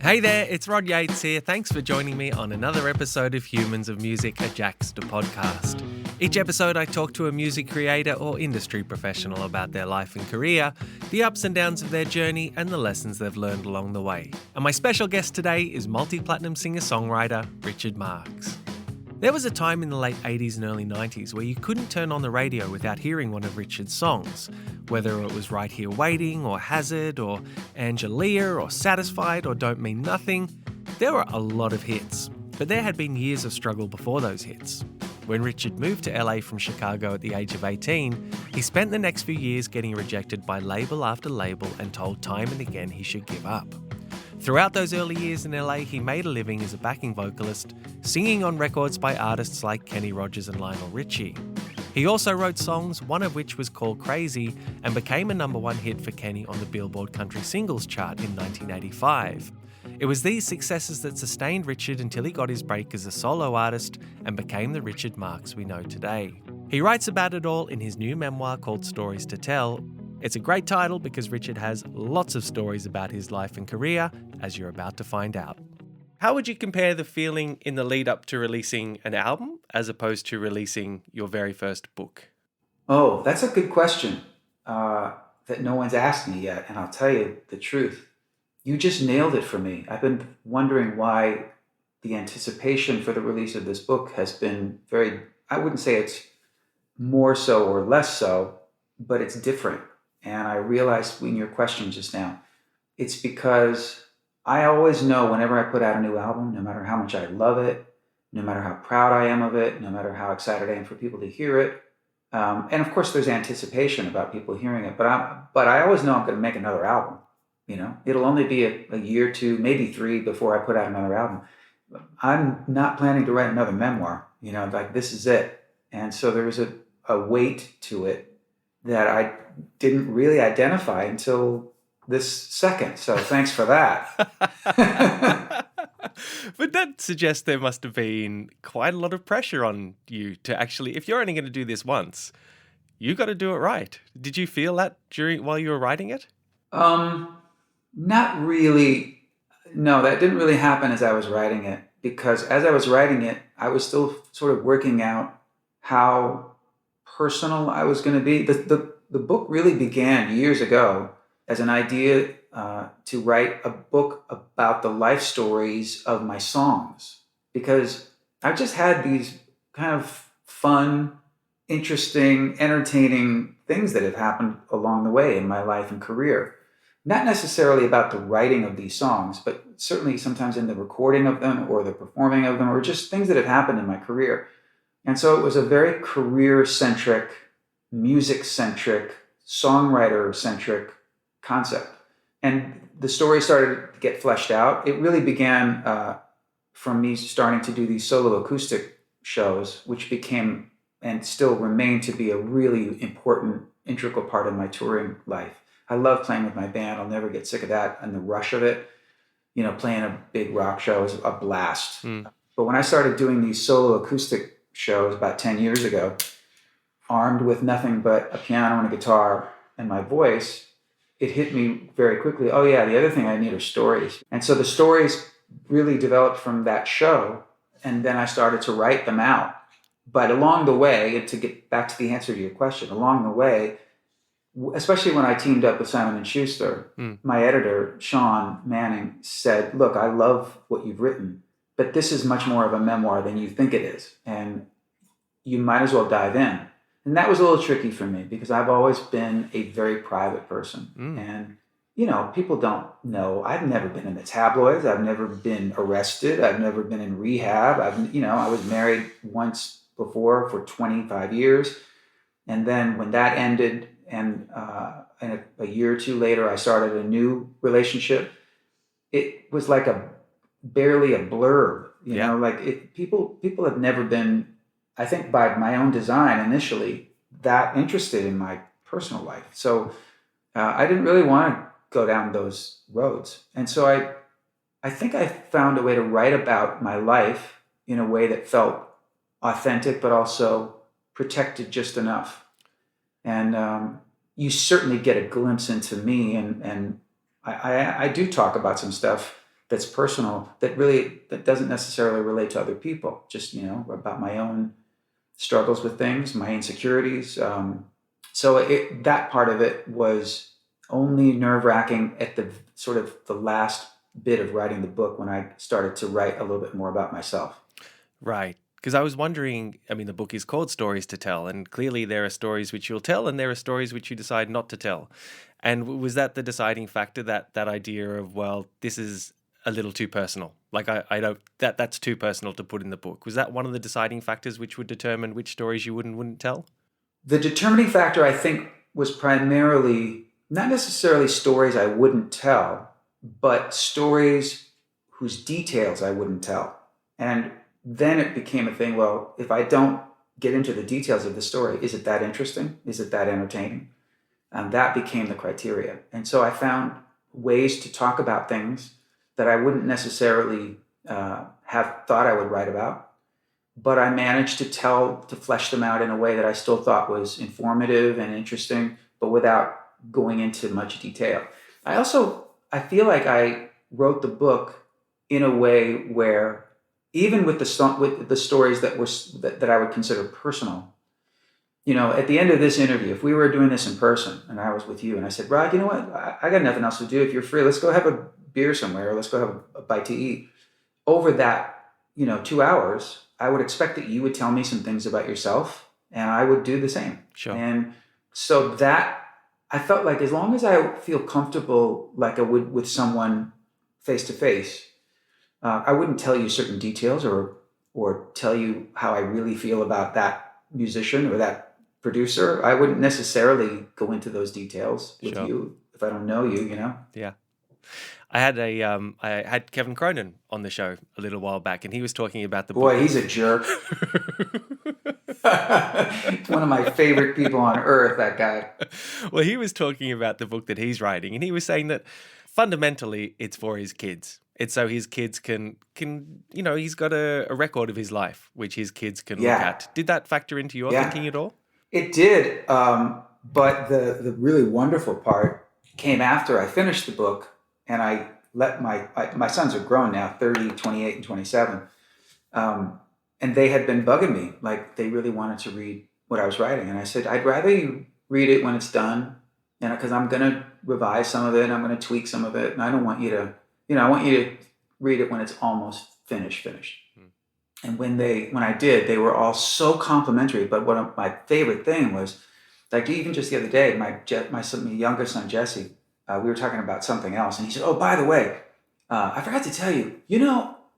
Hey there, it's Rod Yates here. Thanks for joining me on another episode of Humans of Music, a Jaxsta podcast. Each episode I talk to a music creator or industry professional about their life and career, the ups and downs of their journey, and the lessons they've learned along the way. And my special guest today is multi-platinum singer-songwriter Richard Marx. There was a time in the late 80s and early 90s where you couldn't turn on the radio without hearing one of Richard's songs, whether it was Right Here Waiting or Hazard or Angelia or Satisfied or Don't Mean Nothing. There were a lot of hits, but there had been years of struggle before those hits. When Richard moved to LA from Chicago at the age of 18, he spent the next few years getting rejected by label after label and told time and again he should give up. Throughout those early years in LA, he made a living as a backing vocalist, singing on records by artists like Kenny Rogers and Lionel Richie. He also wrote songs, one of which was called Crazy, and became a #1 hit for Kenny on the Billboard Country Singles chart in 1985. It was these successes that sustained Richard until he got his break as a solo artist and became the Richard Marx we know today. He writes about it all in his new memoir called Stories to Tell. It's a great title because Richard has lots of stories about his life and career, as you're about to find out. How would you compare the feeling in the lead up to releasing an album as opposed to releasing your very first book? Oh, that's a good question that no one's asked me yet, and I'll tell you the truth. You just nailed it for me. I've been wondering why the anticipation for the release of this book has been I wouldn't say it's more so or less so, but it's different. And I realized in your question just now, it's because I always know whenever I put out a new album, no matter how much I love it, no matter how proud I am of it, no matter how excited I am for people to hear it, and of course there's anticipation about people hearing it, but I always know I'm going to make another album. You know, it'll only be a year, 2, maybe 3 before I put out another album. I'm not planning to write another memoir. You know, like this is it. And so there was a weight to it that I didn't really identify until this second. So thanks for that. But that suggests there must have been quite a lot of pressure on you to actually, if you're only going to do this once, you got to do it right. Did you feel that while you were writing it? Not really. No, that didn't really happen as I was writing it, because as I was writing it, I was still sort of working out how personal I was going to be. The book really began years ago as an idea to write a book about the life stories of my songs, because I've just had these kind of fun, interesting, entertaining things that have happened along the way in my life and career. Not necessarily about the writing of these songs, but certainly sometimes in the recording of them or the performing of them, or just things that have happened in my career. And so it was a very career-centric, music-centric, songwriter-centric concept. And the story started to get fleshed out. It really began from me starting to do these solo acoustic shows, which became and still remain to be a really important, integral part of my touring life. I love playing with my band. I'll never get sick of that and the rush of it. You know, playing a big rock show is a blast. But when I started doing these solo acoustic shows about 10 years ago, armed with nothing but a piano and a guitar and my voice, it hit me very quickly, oh yeah, the other thing I need are stories. And so the stories really developed from that show, and then I started to write them out. But along the way, to get back to the answer to your question, along the way, especially when I teamed up with Simon & Schuster, my editor, Sean Manning, said, look, I love what you've written, but this is much more of a memoir than you think it is, and you might as well dive in. And that was a little tricky for me because I've always been a very private person. And, you know, people don't know. I've never been in the tabloids. I've never been arrested. I've never been in rehab. I was married once before for 25 years. And then when that ended, and a year or 2 later, I started a new relationship. It was like barely a blurb, you know, like people have never been, I think by my own design initially, that interested in my personal life. So I didn't really want to go down those roads. And so I think I found a way to write about my life in a way that felt authentic, but also protected just enough. And you certainly get a glimpse into me, and I do talk about some stuff that's personal, that doesn't necessarily relate to other people. Just, about my own struggles with things, my insecurities. So that part of it was only nerve-wracking at the sort of the last bit of writing the book, when I started to write a little bit more about myself. Right. Because I was wondering, I mean, the book is called Stories to Tell, and clearly there are stories which you'll tell, and there are stories which you decide not to tell. And was that the deciding factor, that idea of, well, this is a little too personal? Like, I don't, that's too personal to put in the book. Was that one of the deciding factors which would determine which stories you wouldn't tell? The determining factor, I think, was primarily not necessarily stories I wouldn't tell, but stories whose details I wouldn't tell. And then it became a thing, well, if I don't get into the details of the story, is it that interesting? Is it that entertaining? And that became the criteria. And so I found ways to talk about things that I wouldn't necessarily have thought I would write about, but I managed to flesh them out in a way that I still thought was informative and interesting, but without going into much detail. I feel like I wrote the book in a way where, even with the stories that I would consider personal, at the end of this interview, if we were doing this in person and I was with you and I said, Rod, you know what? I got nothing else to do. If you're free, let's go have a beer somewhere, or let's go have a bite to eat. Over that, 2 hours, I would expect that you would tell me some things about yourself, and I would do the same. Sure. And so that, I felt like, as long as I feel comfortable like I would with someone face to face, I wouldn't tell you certain details or tell you how I really feel about that musician or that producer. I wouldn't necessarily go into those details with Sure. you if I don't know you, Yeah. I had Kevin Cronin on the show a little while back, and he was talking about the book. Boy, he's a jerk. It's one of my favorite people on earth, that guy. Well, he was talking about the book that he's writing, and he was saying that fundamentally it's for his kids. It's so his kids can he's got a record of his life which his kids can look at. Did that factor into your thinking at all? It did, but the really wonderful part came after I finished the book, and I let my sons are grown now, 30, 28, and 27, and they had been bugging me, like they really wanted to read what I was writing, and I said, I'd rather you read it when it's done, because I'm going to revise some of it, I'm going to tweak some of it, and I don't want you to, I want you to read it when it's almost finished. And when I did, they were all so complimentary. But my favorite thing was, like, even just the other day, my younger son, Jesse, we were talking about something else. And he said, oh, by the way, I forgot to tell you,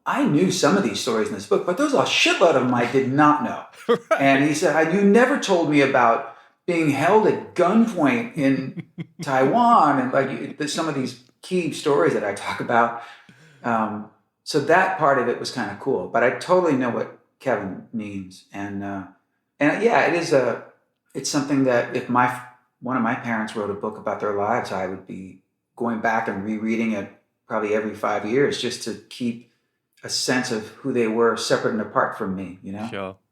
I knew some of these stories in this book, but there's a shitload of them I did not know. Right. And he said, you never told me about being held at gunpoint in Taiwan. And like some of these key stories that I talk about. So that part of it was kind of cool, but I totally know what Kevin means, and yeah, it's something that if one of my parents wrote a book about their lives, I would be going back and rereading it probably every 5 years just to keep a sense of who they were, separate and apart from me.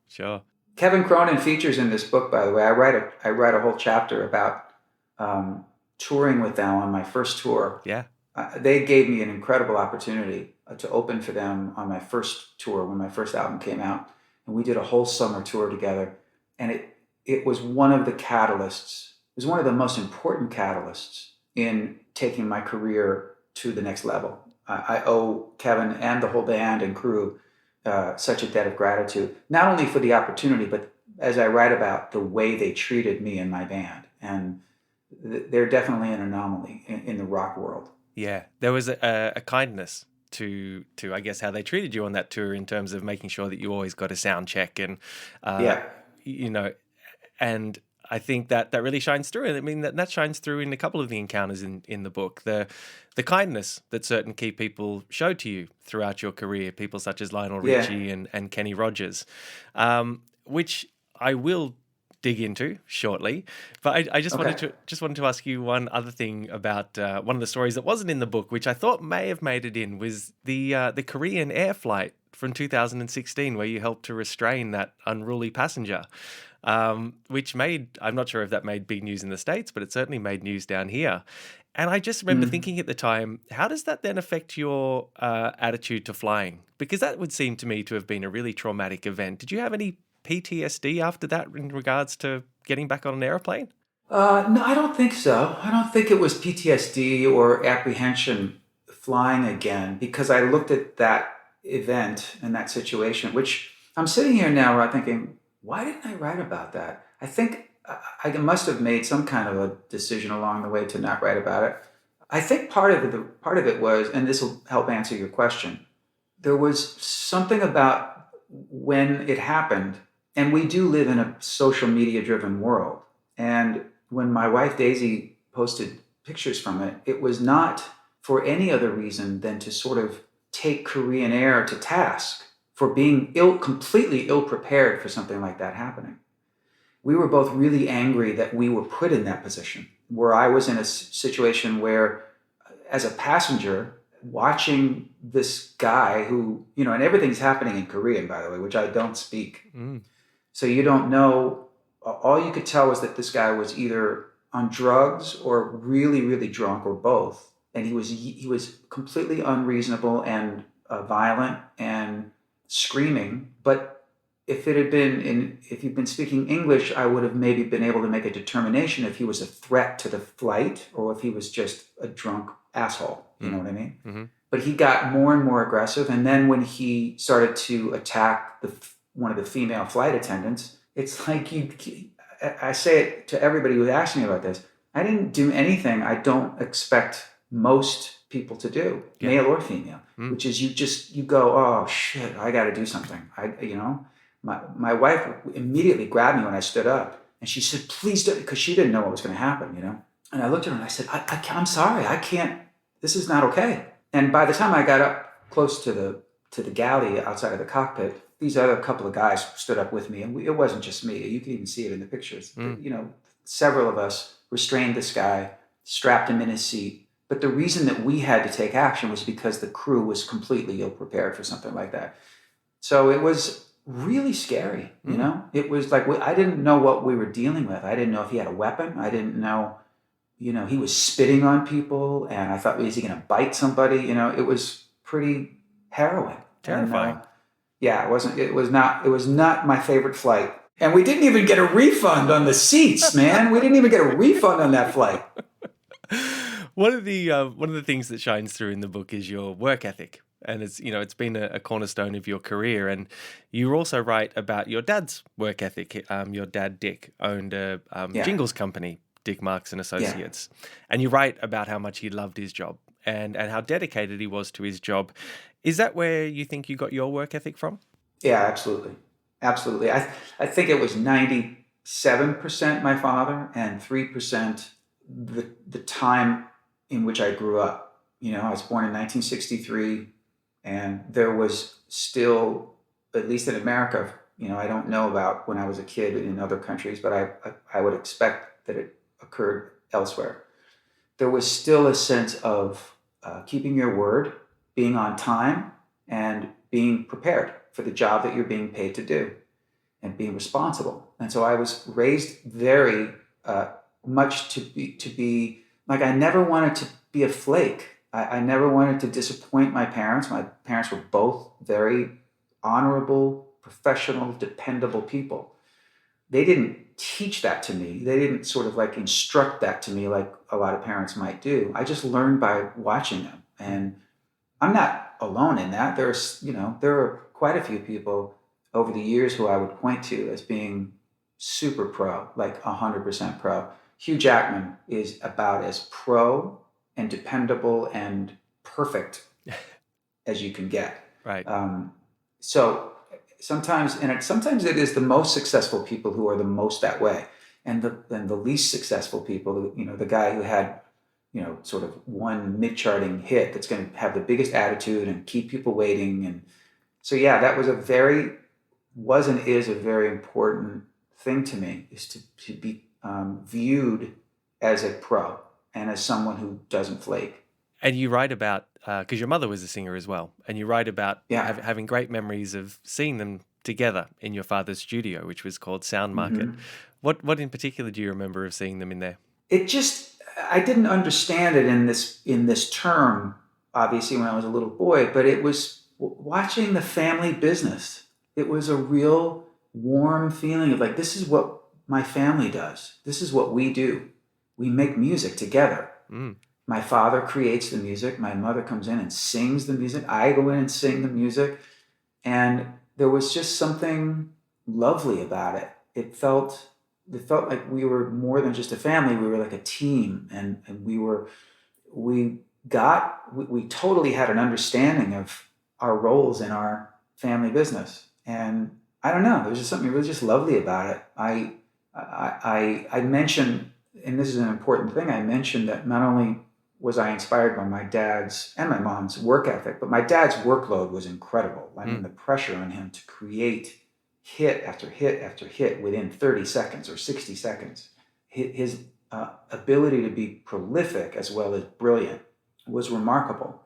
Sure. Kevin Cronin features in this book, by the way. I write a whole chapter about touring with them on my first tour. Yeah. They gave me an incredible opportunity to open for them on my first tour when my first album came out, and we did a whole summer tour together. And it was one of the catalysts. It was one of the most important catalysts in taking my career to the next level. I owe Kevin and the whole band and crew such a debt of gratitude, not only for the opportunity, but as I write about the way they treated me and my band. And they're definitely an anomaly in the rock world. Yeah, there was a kindness to I guess how they treated you on that tour, in terms of making sure that you always got a sound check, and and I think that really shines through. And I mean that shines through in a couple of the encounters in the book. The kindness that certain key people showed to you throughout your career, people such as Lionel Richie and Kenny Rogers, which I will dig into shortly, but I just wanted to ask you one other thing about one of the stories that wasn't in the book, which I thought may have made it in, was the Korean air flight from 2016, where you helped to restrain that unruly passenger. which I'm not sure if that made big news in the States, but it certainly made news down here. And I just remember thinking at the time, how does that then affect your attitude to flying? Because that would seem to me to have been a really traumatic event. Did you have any PTSD after that in regards to getting back on an airplane? No, I don't think so. I don't think it was PTSD or apprehension flying again, because I looked at that event and that situation, which I'm sitting here now where I'm thinking, why didn't I write about that? I think I must have made some kind of a decision along the way to not write about it. I think part of it was, and this will help answer your question, there was something about when it happened, and we do live in a social media driven world. And when my wife Daisy posted pictures from it, it was not for any other reason than to sort of take Korean Air to task for being completely ill prepared for something like that happening. We were both really angry that we were put in that position, where I was in a situation where, as a passenger, watching this guy who, and everything's happening in Korean, by the way, which I don't speak. So you don't know. All you could tell was that this guy was either on drugs or really, really drunk, or both. And he was completely unreasonable and violent and screaming. But if you'd been speaking English, I would have maybe been able to make a determination if he was a threat to the flight or if he was just a drunk asshole. You know what I mean? Mm-hmm. But he got more and more aggressive. And then when he started to attack one of the female flight attendants, it's like I say it to everybody who asks me about this. I didn't do anything I don't expect most people to do, male or female, which is you go, oh shit, I got to do something. My wife immediately grabbed me when I stood up, and she said, please don't, because she didn't know what was going to happen, And I looked at her and I said, I'm sorry, I can't. This is not okay. And by the time I got up close to the galley outside of the cockpit, these other couple of guys stood up with me, and it wasn't just me. You can even see it in the pictures. Several of us restrained this guy, strapped him in his seat. But the reason that we had to take action was because the crew was completely ill-prepared for something like that. So it was really scary, It was like, I didn't know what we were dealing with. I didn't know if he had a weapon. I didn't know, he was spitting on people, and I thought, is he going to bite somebody? It was pretty harrowing. Terrifying. And, it was not my favorite flight. And we didn't even get a refund on the seats, man. We didn't even get a refund on that flight. One of the things that shines through in the book is your work ethic, and it's been a cornerstone of your career. And you also write about your dad's work ethic. Your dad Dick owned a jingles company, Dick Marx and Associates, and you write about how much he loved his job and how dedicated he was to his job. Is that where you think you got your work ethic from? Yeah, absolutely. Absolutely. I think it was 97% my father and 3% the time in which I grew up. I was born in 1963, and there was still, at least in America, I don't know about when I was a kid in other countries, but I would expect that it occurred elsewhere. There was still a sense of keeping your word, being on time, and being prepared for the job that you're being paid to do, and being responsible. And so I was raised very much to be like, I never wanted to be a flake. I never wanted to disappoint my parents. My parents were both very honorable, professional, dependable people. They didn't teach that to me. They didn't sort of like instruct that to me like a lot of parents might do. I just learned by watching them. And I'm not alone in that. There are quite a few people over the years who I would point to as being super pro, like 100% pro. Hugh Jackman is about as pro and dependable and perfect as you can get. Right. So sometimes it is the most successful people who are the most that way, and the least successful people. The guy who had sort of one mid-charting hit that's going to have the biggest attitude and keep people waiting. And so that was and is a very important thing to me, is to be viewed as a pro and as someone who doesn't flake. And you write about, because your mother was a singer as well, and you write about having great memories of seeing them together in your father's studio, which was called Sound Market. Hmm. What in particular do you remember of seeing them in there? It just, I didn't understand it in this term, obviously, when I was a little boy, but it was watching the family business. It was a real warm feeling of like, this is what my family does. This is what we do. We make music together. Mm. My father creates the music. My mother comes in and sings the music. I go in and sing the music. And there was just something lovely about it. It felt like we were more than just a family. We were like a team, and we totally had an understanding of our roles in our family business. And I don't know, there was just something really just lovely about it. I mentioned, and this is an important thing, I mentioned that not only was I inspired by my dad's and my mom's work ethic, but my dad's workload was incredible. I mean, the pressure on him to create hit after hit after hit within 30 seconds or 60 seconds. His ability to be prolific as well as brilliant was remarkable.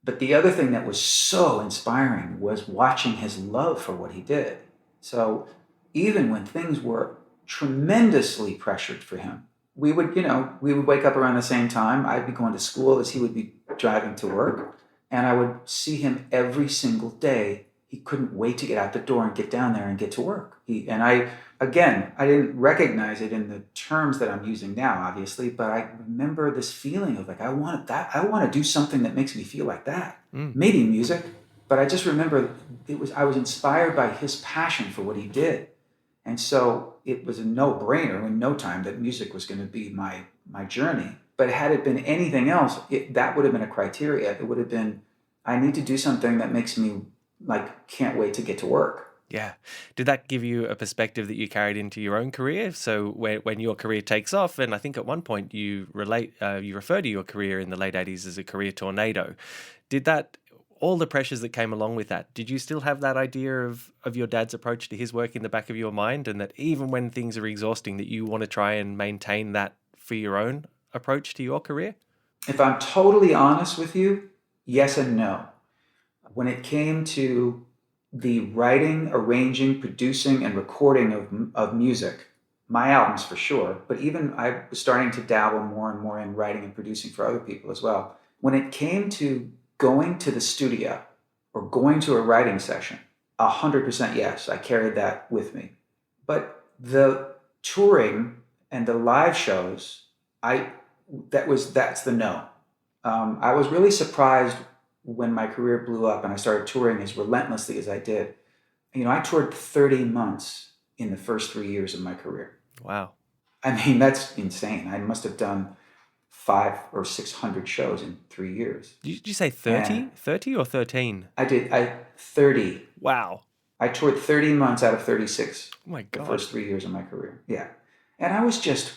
But the other thing that was so inspiring was watching his love for what he did. So even when things were tremendously pressured for him, we would wake up around the same time. I'd be going to school as he would be driving to work. And I would see him every single day. He couldn't wait to get out the door and get down there and get to work. I didn't recognize it in the terms that I'm using now, obviously, but I remember this feeling of like, I want to do something that makes me feel like that. Maybe music, but I just remember I was inspired by his passion for what he did. And so it was a no-brainer in no time that music was going to be my journey. But had it been anything else, that would have been a criteria. It would have been, I need to do something that makes me like can't wait to get to work. Yeah. Did that give you a perspective that you carried into your own career? So when your career takes off, and I think at one point you refer to your career in the late 80s as a career tornado. Did that, all the pressures that came along with that, did you still have that idea of your dad's approach to his work in the back of your mind, and that even when things are exhausting, that you want to try and maintain that for your own approach to your career? If I'm totally honest with you, yes and no. When it came to the writing, arranging, producing, and recording of music, my albums for sure, but even I was starting to dabble more and more in writing and producing for other people as well. When it came to going to the studio or going to a writing session, 100% yes, I carried that with me. But the touring and the live shows, that's the no. I was really surprised when my career blew up and I started touring as relentlessly as I did. I toured 30 months in the first 3 years of my career. Wow. I mean, that's insane. I must have done 500 or 600 shows in 3 years. Did you say 30? 30 or 13? I did. 30. Wow. I toured 30 months out of 36. Oh my God. The first 3 years of my career. Yeah. And I was just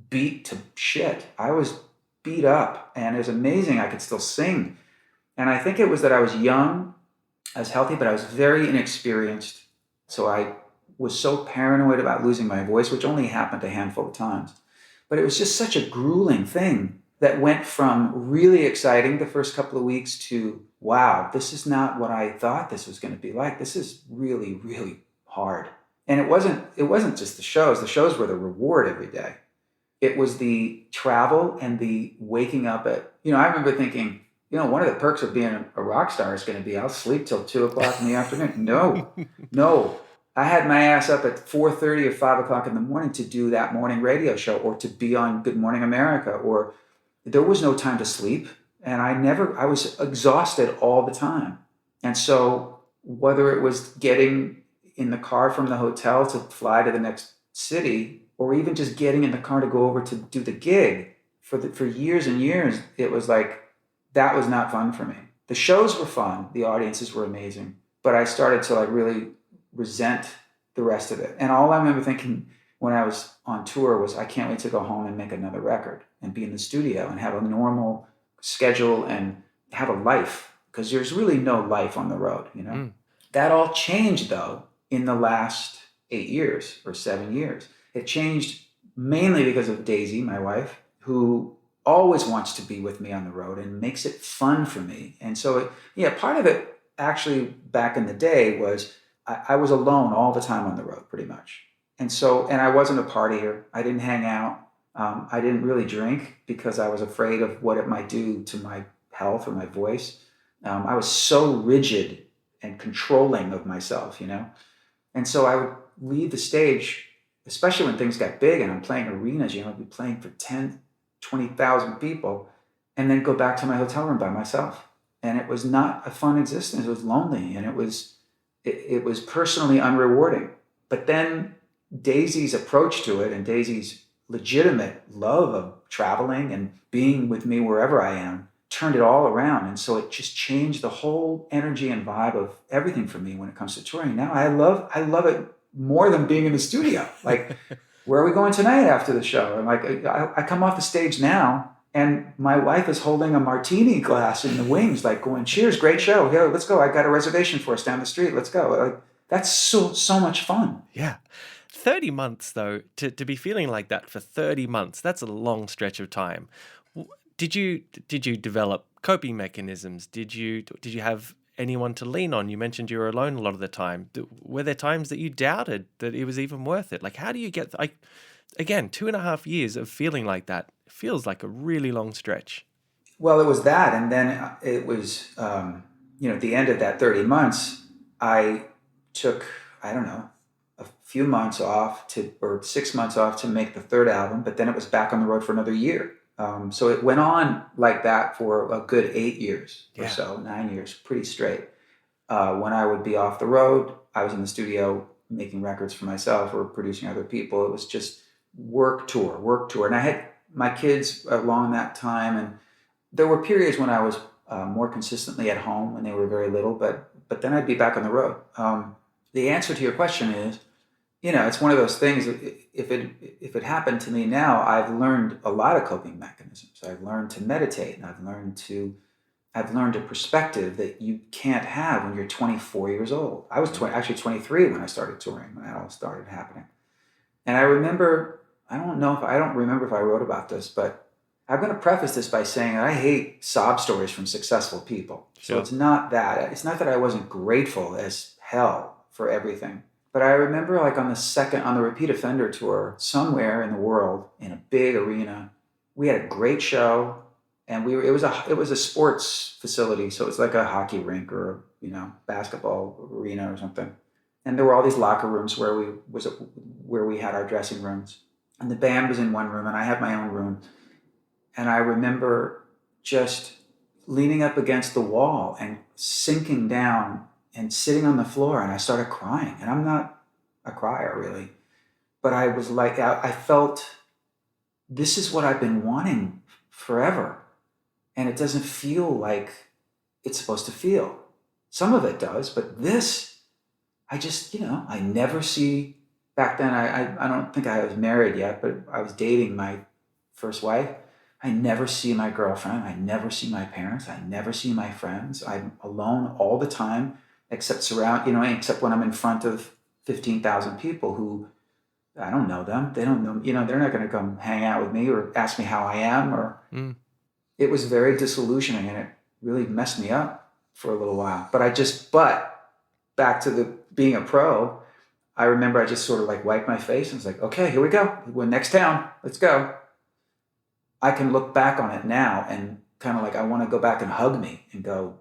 beat to shit. I was beat up, and it was amazing I could still sing. And I think it was that I was young, I was healthy, but I was very inexperienced. So I was so paranoid about losing my voice, which only happened a handful of times. But it was just such a grueling thing that went from really exciting the first couple of weeks to, wow, this is not what I thought this was going to be like. This is really, really hard. And it wasn't just the shows. The shows were the reward every day. It was the travel and the waking up at, I remember thinking, one of the perks of being a rock star is going to be I'll sleep till 2:00 in the afternoon. No. I had my ass up at 4:30 or 5:00 in the morning to do that morning radio show or to be on Good Morning America, or there was no time to sleep. And I was exhausted all the time. And so whether it was getting in the car from the hotel to fly to the next city, or even just getting in the car to go over to do the gig for years and years, it was like, that was not fun for me. The shows were fun. The audiences were amazing. But I started to really resent the rest of it. And all I remember thinking when I was on tour was, I can't wait to go home and make another record and be in the studio and have a normal schedule and have a life. Because there's really no life on the road, That all changed, though, in the last 8 years or 7 years. It changed mainly because of Daisy, my wife, who always wants to be with me on the road and makes it fun for me. And so, part of it actually back in the day was I was alone all the time on the road, pretty much. And I wasn't a partier. I didn't hang out. I didn't really drink because I was afraid of what it might do to my health or my voice. I was so rigid and controlling of myself, you know? And so I would leave the stage, especially when things got big and I'm playing arenas, you know, I'd be playing for 10, 20,000 people, and then go back to my hotel room by myself. And it was not a fun existence. It was lonely, and it was personally unrewarding. But then Daisy's approach to it and Daisy's legitimate love of traveling and being with me wherever I am turned it all around. And so it just changed the whole energy and vibe of everything for me when it comes to touring. Now I love it more than being in the studio. Like, where are we going tonight after the show? And like, I come off the stage now and my wife is holding a martini glass in the wings, like going, cheers, great show. Yeah, let's go. I got a reservation for us down the street. Let's go. Like, that's so much fun. Yeah. 30 months, though, to be feeling like that for 30 months, that's a long stretch of time. Did you develop coping mechanisms? Did you have anyone to lean on? You mentioned you were alone a lot of the time. Were there times that you doubted that it was even worth it? Like, how do you get, again, 2.5 years of feeling like that feels like a really long stretch. Well, it was that. And then it was, at the end of that 30 months, I took, I don't know, a few months off or 6 months off to make the third album, but then it was back on the road for another year. So it went on like that for a good 8 years or so, 9 years, pretty straight. When I would be off the road, I was in the studio making records for myself or producing other people. It was just work tour. And I had my kids along that time. And there were periods when I was more consistently at home when they were very little, but then I'd be back on the road. The answer to your question is, it's one of those things. If it happened to me now, I've learned a lot of coping mechanisms. I've learned to meditate, and I've learned a perspective that you can't have when you're 24 years old. I was actually 23 when I started touring, when that all started happening. And I remember, I don't remember if I wrote about this, but I'm going to preface this by saying that I hate sob stories from successful people. So it's not that I wasn't grateful as hell for everything. But I remember, like, on the Repeat Offender tour, somewhere in the world, in a big arena, we had a great show, and it was a sports facility, so it was like a hockey rink or basketball arena or something. And there were all these locker rooms where we had our dressing rooms, and the band was in one room, and I had my own room. And I remember just leaning up against the wall and sinking down and sitting on the floor, and I started crying. And I'm not a crier, really. But I was like, I felt, this is what I've been wanting forever. And it doesn't feel like it's supposed to feel. Some of it does, but this, I just, I never see, back then, I don't think I was married yet, but I was dating my first wife. I never see my girlfriend. I never see my parents. I never see my friends. I'm alone all the time. Except when I'm in front of 15,000 people who I don't know them. They don't know, they're not going to come hang out with me or ask me how I am. It was very disillusioning, and it really messed me up for a little while. But back to being a pro, I remember I just sort of like wiped my face and was like, okay, here we go. We're next town. Let's go. I can look back on it now and kind of like, I want to go back and hug me and go,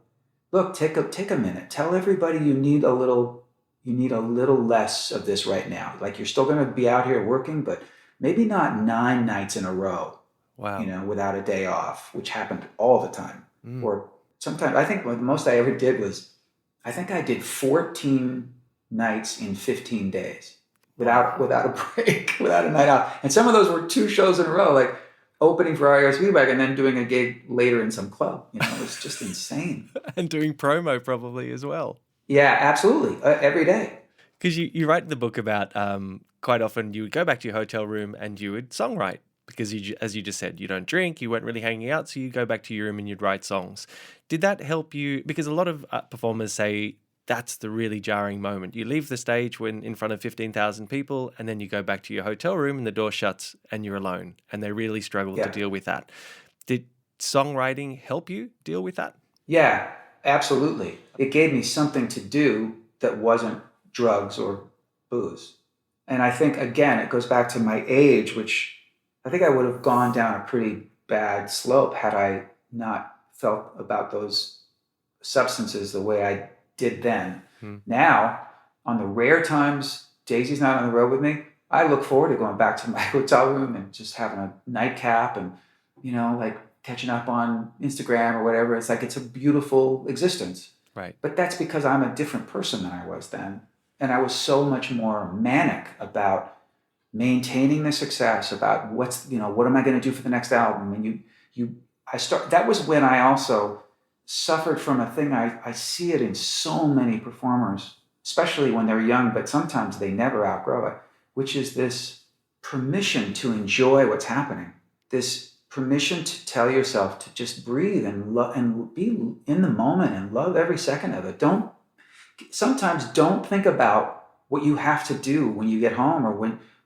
look, take a minute. Tell everybody you need a little less of this right now. Like, you're still going to be out here working, but maybe not 9 nights in a row. Wow. Without a day off, which happened all the time. Or sometimes, I think the most I ever did was, I think I did 14 nights in 15 days without a break, without a night off. And some of those were 2 shows in a row, like opening for RSV back and then doing a gig later in some club. It was just insane. And doing promo probably as well. Yeah, absolutely. Every day. Because you write in the book about quite often you would go back to your hotel room and you would songwrite. Because as you just said, you don't drink, you weren't really hanging out, so you go back to your room and you'd write songs. Did that help you? Because a lot of performers say that's the really jarring moment. You leave the stage when in front of 15,000 people, and then you go back to your hotel room and the door shuts and you're alone. And they really struggle to deal with that. Did songwriting help you deal with that? Yeah, absolutely. It gave me something to do that wasn't drugs or booze. And I think, again, it goes back to my age, which I think I would have gone down a pretty bad slope had I not felt about those substances the way I did then. Now, on the rare times Daisy's not on the road with me, I look forward to going back to my hotel room and just having a nightcap and, like catching up on Instagram or whatever. It's like, it's a beautiful existence. Right. But that's because I'm a different person than I was then. And I was so much more manic about maintaining the success, about what am I going to do for the next album? And that was when I also suffered from a thing. I see it in so many performers, especially when they're young, but sometimes they never outgrow it, which is this permission to enjoy what's happening, this permission to tell yourself to just breathe and be in the moment and love every second of it. Sometimes don't think about what you have to do when you get home or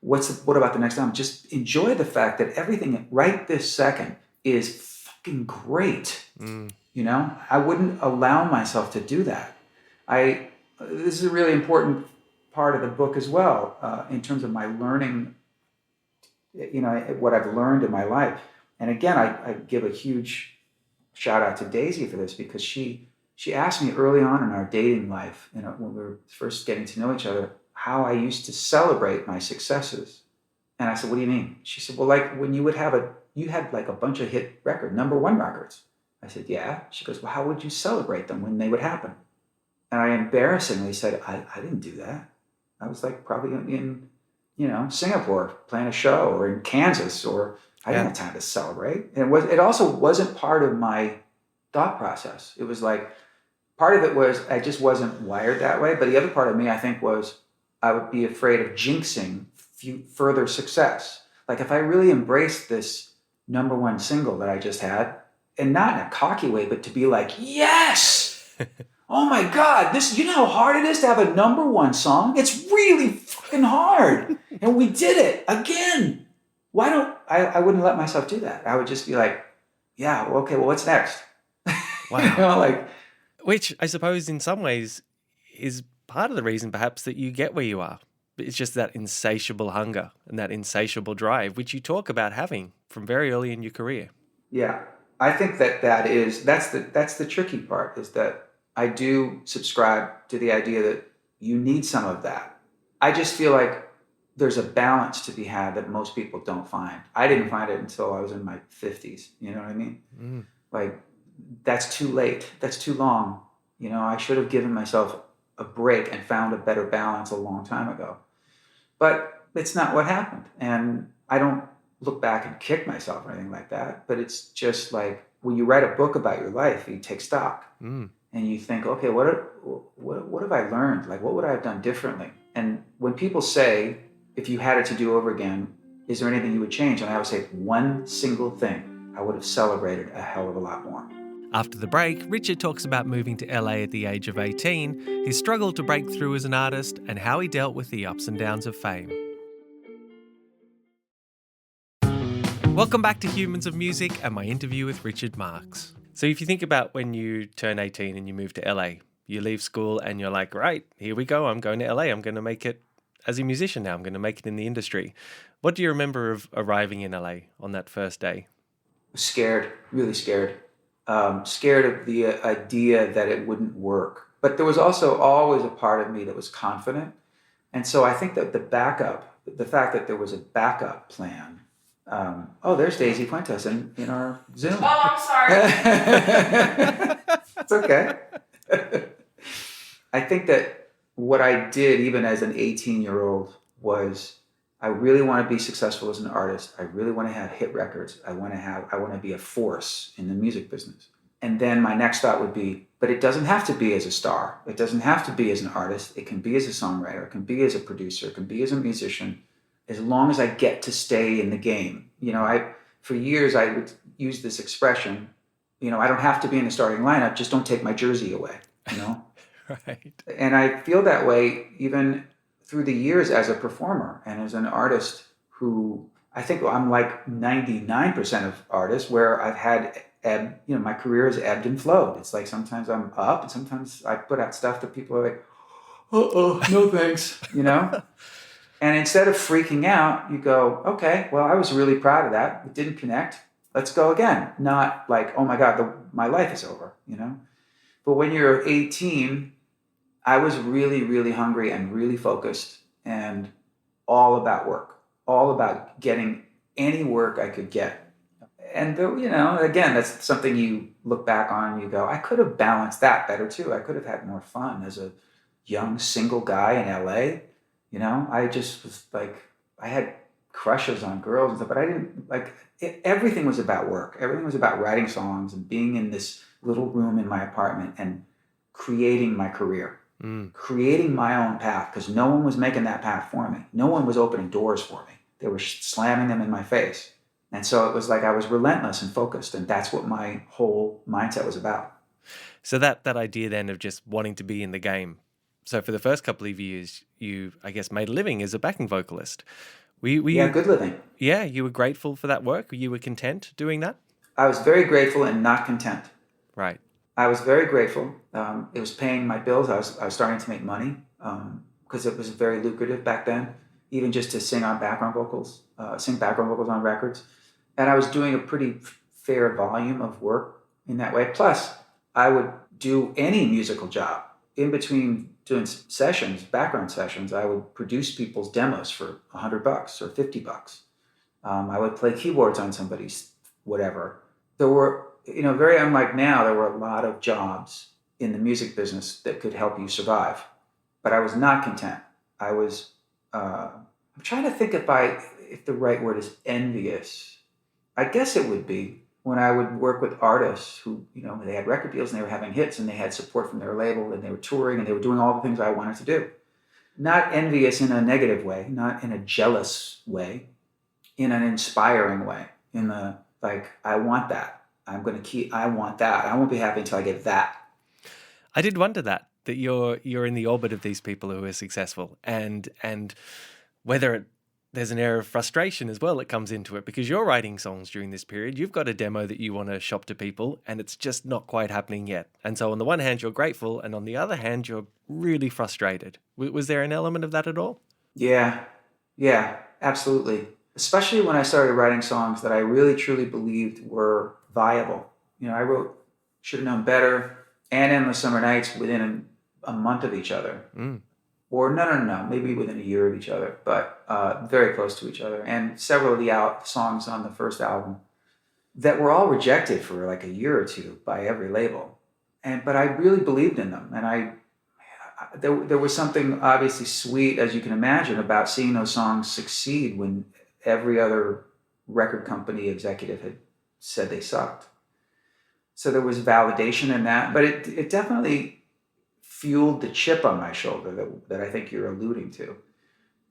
what about the next album. Just enjoy the fact that everything right this second is fucking great. I wouldn't allow myself to do that. This is a really important part of the book as well, in terms of my learning, what I've learned in my life. And again, I give a huge shout out to Daisy for this, because she asked me early on in our dating life, when we were first getting to know each other, how I used to celebrate my successes. And I said, what do you mean? She said, well, like when you had like a bunch of hit number one records. I said, yeah. She goes, well, how would you celebrate them when they would happen? And I embarrassingly said, I didn't do that. I was like probably in, Singapore playing a show, or in Kansas, or I didn't have time to celebrate. And it also wasn't part of my thought process. It was like, part of it was I just wasn't wired that way. But the other part of me, I think, was I would be afraid of jinxing further success. Like if I really embraced this number one single that I just had, and not in a cocky way, but to be like, yes, oh my God, you know how hard it is to have a number one song? It's really fucking hard. And we did it again. I wouldn't let myself do that. I would just be like, yeah, okay, well, what's next? Wow. Which I suppose in some ways is part of the reason perhaps that you get where you are. It's just that insatiable hunger and that insatiable drive, which you talk about having from very early in your career. Yeah, I think that's the tricky part, is that I do subscribe to the idea that you need some of that. I just feel like there's a balance to be had that most people don't find. I didn't find it until I was in my 50s. You know what I mean? Like, that's too late. That's too long. I should have given myself a break and found a better balance a long time ago. But it's not what happened. And I don't look back and kick myself or anything like that. But it's just like when you write a book about your life, you take stock and you think, okay, what have I learned? Like, what would I have done differently? And when people say, if you had it to do over again, is there anything you would change? And I would say one single thing. I would have celebrated a hell of a lot more. After the break, Richard talks about moving to LA at the age of 18, his struggle to break through as an artist, and how he dealt with the ups and downs of fame. Welcome back to Humans of Music and my interview with Richard Marx. So if you think about when you turn 18 and you move to LA, you leave school and you're like, right, here we go, I'm going to LA, I'm going to make it as a musician now, I'm going to make it in the industry. What do you remember of arriving in LA on that first day? Scared, really scared. Scared of the idea that it wouldn't work. But there was also always a part of me that was confident. And so I think that the fact that there was a backup plan. There's Daisy Fuentes in our Zoom. Oh, I'm sorry. It's okay. I think that what I did, even as an 18-year-old, was I really want to be successful as an artist. I really want to have hit records. I want to be a force in the music business. And then my next thought would be, but it doesn't have to be as a star. It doesn't have to be as an artist. It can be as a songwriter. It can be as a producer. It can be as a musician, as long as I get to stay in the game. For years I would use this expression, I don't have to be in the starting lineup. Just don't take my jersey away, Right. And I feel that way even through the years as a performer and as an artist who, I think I'm like 99% of artists where I've had my career has ebbed and flowed. It's like sometimes I'm up and sometimes I put out stuff that people are like, no thanks, you know? And instead of freaking out, you go, okay, well, I was really proud of that. It didn't connect. Let's go again. Not like, oh my God, my life is over, you know? But when you're 18, I was really, really hungry and really focused and all about work, all about getting any work I could get. And, you know, again, that's something you look back on and you go, I could have balanced that better too. I could have had more fun as a young single guy in LA. You know, I just was like, I had crushes on girls and stuff, but I didn't like everything was about work. Everything was about writing songs and being in this little room in my apartment and creating my career, creating my own path, because no one was making that path for me. No one was opening doors for me. They were slamming them in my face. And so it was like I was relentless and focused, and that's what my whole mindset was about. So that idea then of just wanting to be in the game. So for the first couple of years, you, I guess, made a living as a backing vocalist. Were Yeah, you, good living. yeah, you were grateful for that work? You were content doing that? I was very grateful and not content. Right. I was very grateful. It was paying my bills. I was starting to make money because it was very lucrative back then, even just to sing background vocals on records. And I was doing a pretty fair volume of work in that way. Plus, I would do any musical job. In between doing sessions, background sessions, I would produce people's demos for $100 or $50. I would play keyboards on somebody's whatever. There were, you know, very unlike now, there were a lot of jobs in the music business that could help you survive. But I was not content. I was, I'm trying to think if the right word is envious. I guess it would be when I would work with artists who, you know, they had record deals and they were having hits and they had support from their label and they were touring and they were doing all the things I wanted to do. Not envious in a negative way, not in a jealous way, in an inspiring way, in the, like, I want that. I want that. I won't be happy until I get that. I did wonder that you're in the orbit of these people who are successful and whether there's an air of frustration as well that comes into it, because you're writing songs during this period. You've got a demo that you want to shop to people and it's just not quite happening yet. And so on the one hand, you're grateful, and on the other hand, you're really frustrated. Was there an element of that at all? Yeah, absolutely. Especially when I started writing songs that I really truly believed were viable. You know, I wrote Should Have Known Better and Endless Summer Nights within a month of each other. Or no, maybe within a year of each other, but very close to each other. And several of the songs on the first album that were all rejected for like a year or two by every label. But I really believed in them. And there was something obviously sweet, as you can imagine, about seeing those songs succeed when every other record company executive had said they sucked. So there was validation in that, but it definitely fueled the chip on my shoulder that I think you're alluding to.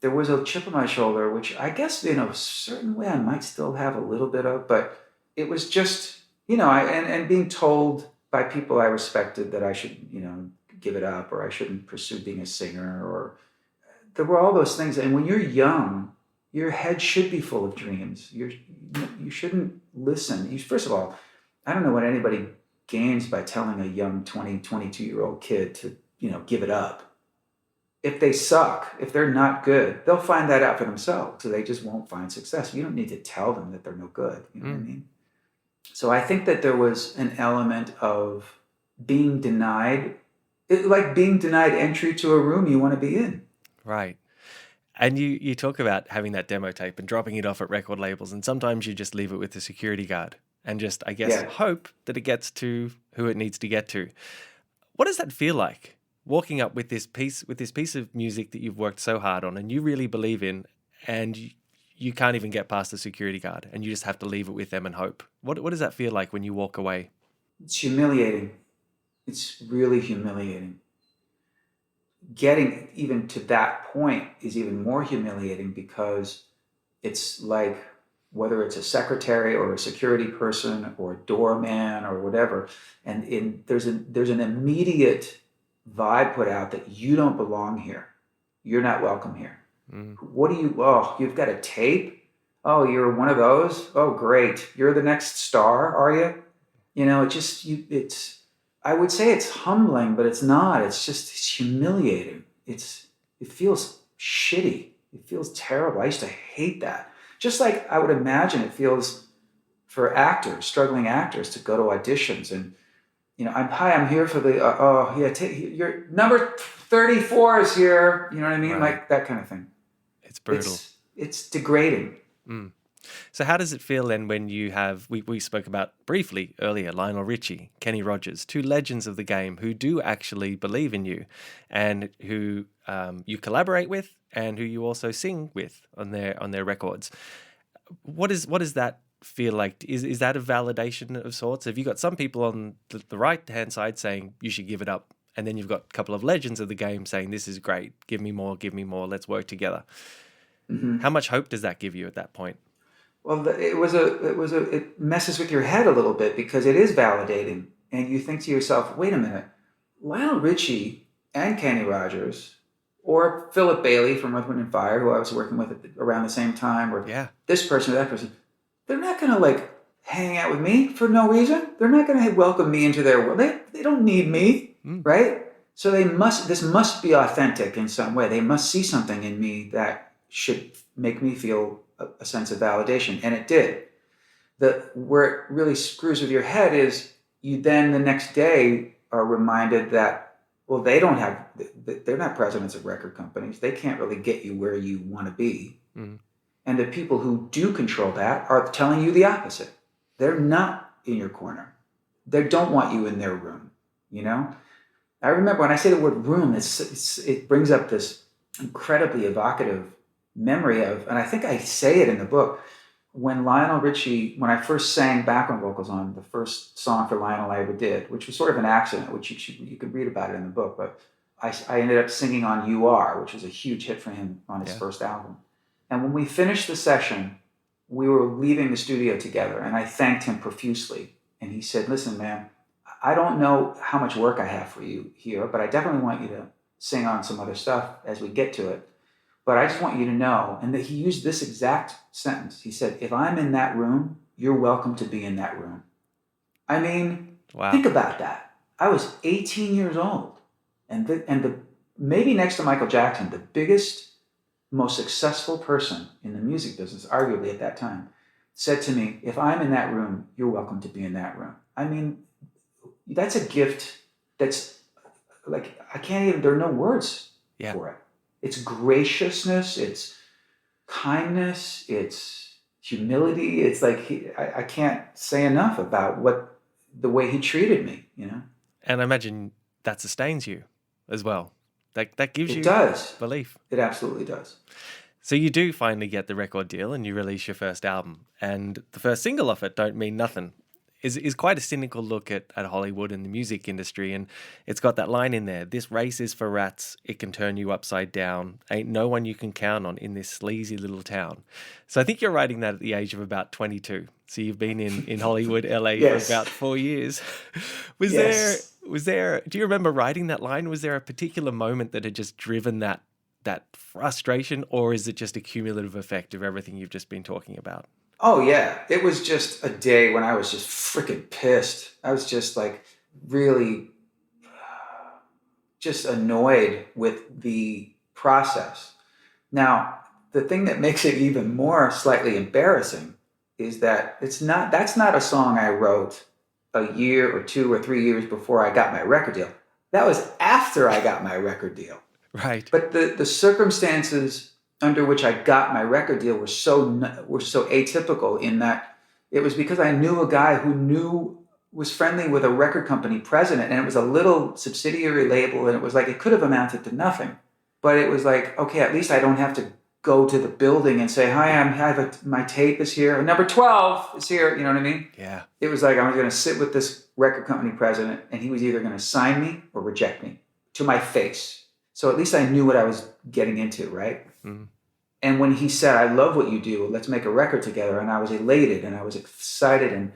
There was a chip on my shoulder, which I guess in a certain way I might still have a little bit of, but it was just, you know, and being told by people I respected that I should, you know, give it up, or I shouldn't pursue being a singer, or there were all those things. And when you're young, your head should be full of dreams. You shouldn't listen. First of all, I don't know what anybody gains by telling a young 20, 22-year-old kid to, you know, give it up. If they suck, if they're not good, they'll find that out for themselves. So they just won't find success. You don't need to tell them that they're no good. You know what I mean? So I think that there was an element of being denied, like being denied entry to a room you want to be in. Right. And you talk about having that demo tape and dropping it off at record labels, and sometimes you just leave it with the security guard and just, I guess, hope that it gets to who it needs to get to. What does that feel like, walking up with this piece of music that you've worked so hard on and you really believe in, and you can't even get past the security guard and you just have to leave it with them and hope? What does that feel like when you walk away? It's humiliating. It's really humiliating. Getting even to that point is even more humiliating, because it's like, whether it's a secretary or a security person or a doorman or whatever, and there's an immediate vibe put out that you don't belong here. You're not welcome here. What do you, you've got a tape? Oh, you're one of those? Oh, great. You're the next star, are you? You know, I would say it's humbling, but it's not. It's humiliating. it feels shitty. It feels terrible. I used to hate that. Just like I would imagine it feels for actors, struggling actors, to go to auditions and, I'm here for the, your number 34 is here. You know what I mean? Right. Like that kind of thing. It's brutal. It's degrading. Mm. So how does it feel then when you have, we spoke about briefly earlier, Lionel Richie, Kenny Rogers, two legends of the game who do actually believe in you and who you collaborate with and who you also sing with on their records. What does that feel like? Is that a validation of sorts? Have you got some people on the right-hand side saying you should give it up, and then you've got a couple of legends of the game saying this is great, give me more, let's work together. Mm-hmm. How much hope does that give you at that point? Well, it messes with your head a little bit because it is validating, and you think to yourself, wait a minute, Lionel Richie and Kenny Rogers, or Philip Bailey from Earth, Wind and Fire, who I was working with around the same time, or this person or that person, they're not going to like hang out with me for no reason. They're not going to welcome me into their world. They don't need me, right? So this must be authentic in some way. They must see something in me that should make me feel a sense of validation, and it did. Where it really screws with your head is you then the next day are reminded that, well, they're not presidents of record companies. They can't really get you where you want to be. Mm-hmm. And the people who do control that are telling you the opposite. They're not in your corner. They don't want you in their room, I remember when I say the word room, it brings up this incredibly evocative memory of, and I think I say it in the book, when Lionel Richie, when I first sang background vocals on the first song for Lionel I ever did, which was sort of an accident, which you could read about it in the book, but I ended up singing on You Are, which was a huge hit for him on his first album. And when we finished the session, we were leaving the studio together, and I thanked him profusely. And he said, listen, man, I don't know how much work I have for you here, but I definitely want you to sing on some other stuff as we get to it. But I just want you to know, and that he used this exact sentence. He said, if I'm in that room, you're welcome to be in that room. I mean, wow. Think about that. I was 18 years old. And maybe next to Michael Jackson, the biggest, most successful person in the music business, arguably at that time, said to me, if I'm in that room, you're welcome to be in that room. I mean, that's a gift that's like, there are no words for it. It's graciousness, it's kindness, it's humility. It's like, I can't say enough about the way he treated me, And I imagine that sustains you as well. That gives you belief. It absolutely does. So you do finally get the record deal and you release your first album. And the first single off it, Don't Mean Nothing, is quite a cynical look at Hollywood and the music industry. And it's got that line in there, this race is for rats, it can turn you upside down, ain't no one you can count on in this sleazy little town. So I think you're writing that at the age of about 22. So you've been in Hollywood, LA for about 4 years. Was there, do you remember writing that line? Was there a particular moment that had just driven that frustration, or is it just a cumulative effect of everything you've just been talking about? Oh, yeah. It was just a day when I was just freaking pissed. I was just like really just annoyed with the process. Now, the thing that makes it even more slightly embarrassing is that that's not a song I wrote a year or 2 or 3 years before I got my record deal. That was after I got my record deal. Right. But the circumstances under which I got my record deal were so atypical in that it was because I knew a guy who was friendly with a record company president, and it was a little subsidiary label, and it was like it could have amounted to nothing. But it was like, okay, at least I don't have to go to the building and say, hi, my tape is here. Number 12 is here. You know what I mean? Yeah. It was like I was going to sit with this record company president, and he was either going to sign me or reject me to my face. So at least I knew what I was getting into, right? Mm-hmm. And when he said, I love what you do, let's make a record together, and I was elated and I was excited. And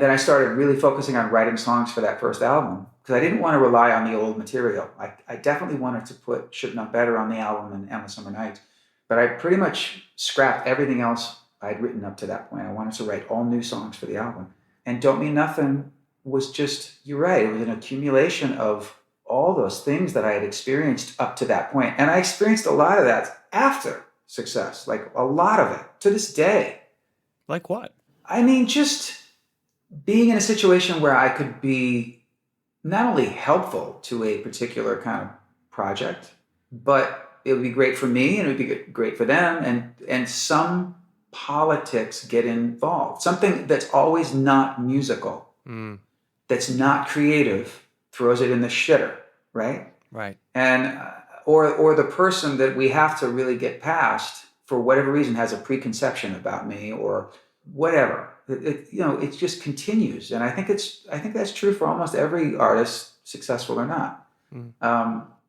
then I started really focusing on writing songs for that first album because I didn't want to rely on the old material. I definitely wanted to put Should Know Better on the album and Endless Summer Nights. But I pretty much scrapped everything else I'd written up to that point. I wanted to write all new songs for the album. And Don't Mean Nothing was just, you're right, it was an accumulation of all those things that I had experienced up to that point. And I experienced a lot of that after success, like a lot of it to this day. Like what? I mean, just being in a situation where I could be not only helpful to a particular kind of project, but it would be great for me and it would be great for them. And some politics get involved. Something that's always not musical, that's not creative, throws it in the shitter, right? Right. And or the person that we have to really get past for whatever reason has a preconception about me or whatever. It just continues, and I think that's true for almost every artist, successful or not.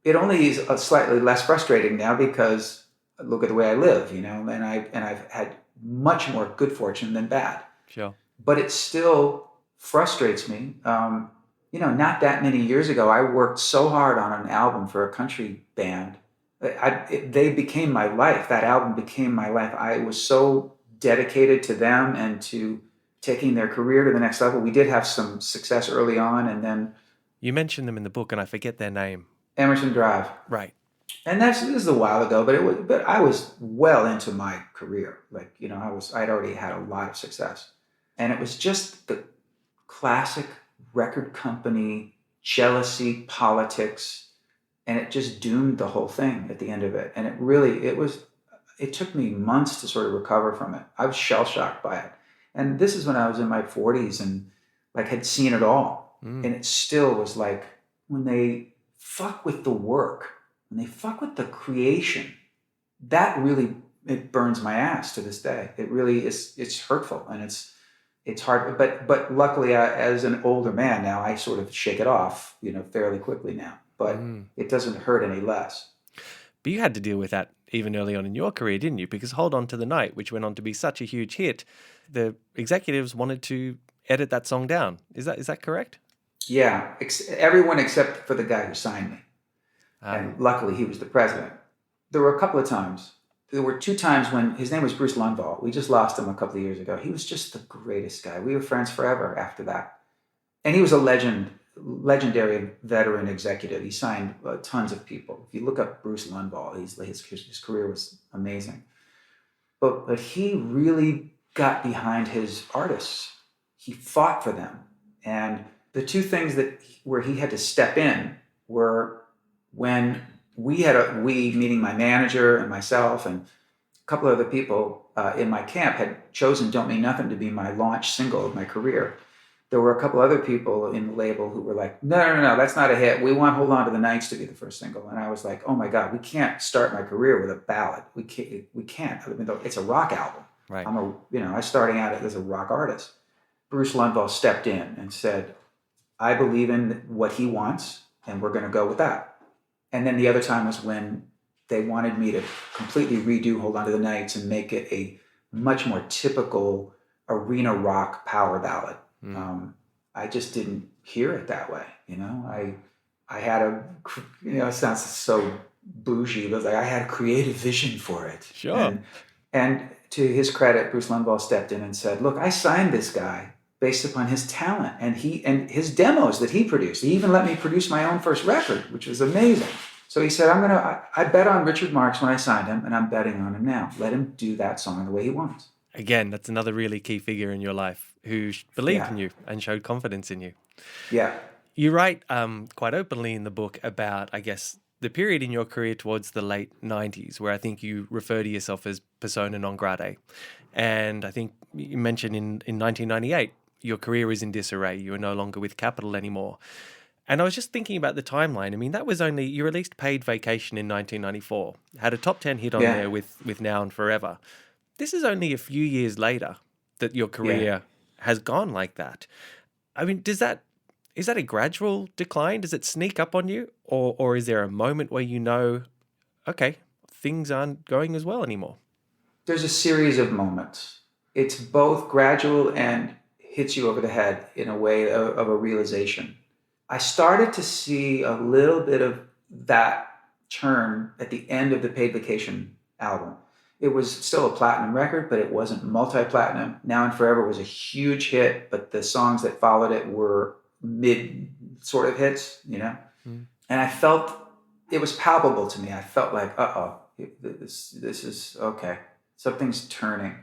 It only is slightly less frustrating now because look at the way I live, and I've had much more good fortune than bad. Sure. But it still frustrates me. Not that many years ago, I worked so hard on an album for a country band. They became my life. That album became my life. I was so dedicated to them and to taking their career to the next level. We did have some success early on, and then you mentioned them in the book, and I forget their name. Emerson Drive. Right. And this is a while ago, but I was well into my career. Like, I'd already had a lot of success. And it was just the classic record company jealousy, politics, and it just doomed the whole thing at the end of it. And it took me months to sort of recover from it. I was shell-shocked by it. And this is when I was in my 40s and had seen it all. And it still was like, when they fuck with the work, when they fuck with the creation, that really, it burns my ass to this day. It really is, it's hurtful and it's hard. But luckily, as an older man now, I sort of shake it off, fairly quickly now. But it doesn't hurt any less. But you had to deal with that even early on in your career, didn't you? Because Hold On to the Night, which went on to be such a huge hit, the executives wanted to edit that song down. Is that correct? Yeah, everyone except for the guy who signed me. And luckily, he was the president. There were a couple of times. There were 2 times when his name was Bruce Lundvall. We just lost him a couple of years ago. He was just the greatest guy. We were friends forever after that. And he was a legendary veteran executive. He signed tons of people. If you look up Bruce Lundvall, his career was amazing. But he really got behind his artists. He fought for them. And the 2 things where he had to step in were when we meaning my manager and myself and a couple of other people in my camp had chosen Don't Mean Nothing to be my launch single of my career. There were a couple other people in the label who were like, no, that's not a hit. We want Hold On to the Nights to be the first single. And I was like, oh my God, we can't start my career with a ballad. We can't. I mean, it's a rock album. Right. I was starting out as a rock artist. Bruce Lundvall stepped in and said, I believe in what he wants, and we're going to go with that. And then the other time was when they wanted me to completely redo Hold On to the Nights and make it a much more typical arena rock power ballad. I just didn't hear it that way. I had it sounds so bougie, but I had a creative vision for it. Sure. And to his credit, Bruce Lundvall stepped in and said, look, I signed this guy based upon his talent and his demos that he produced. He even let me produce my own first record, which was amazing. So he said, I bet on Richard Marx when I signed him, and I'm betting on him now. Let him do that song the way he wants. Again, that's another really key figure in your life who believed in you and showed confidence in you. Yeah. You write quite openly in the book about, I guess, the period in your career towards the late 90s, where I think you refer to yourself as persona non grata. And I think you mentioned in 1998, your career is in disarray. You are no longer with Capitol anymore. And I was just thinking about the timeline. I mean, that was only, you released Paid Vacation in 1994, had a top 10 hit on there with Now and Forever. This is only a few years later that your career has gone like that. I mean, is that a gradual decline? Does it sneak up on you? Or is there a moment where okay, things aren't going as well anymore? There's a series of moments. It's both gradual and hits you over the head in a way of a realization. I started to see a little bit of that turn at the end of the Paid Vacation album. It was still a platinum record, but it wasn't multi-platinum. Now and Forever was a huge hit, but the songs that followed it were mid sort of hits, And I felt it was palpable to me. I felt like, this is okay. Something's turning.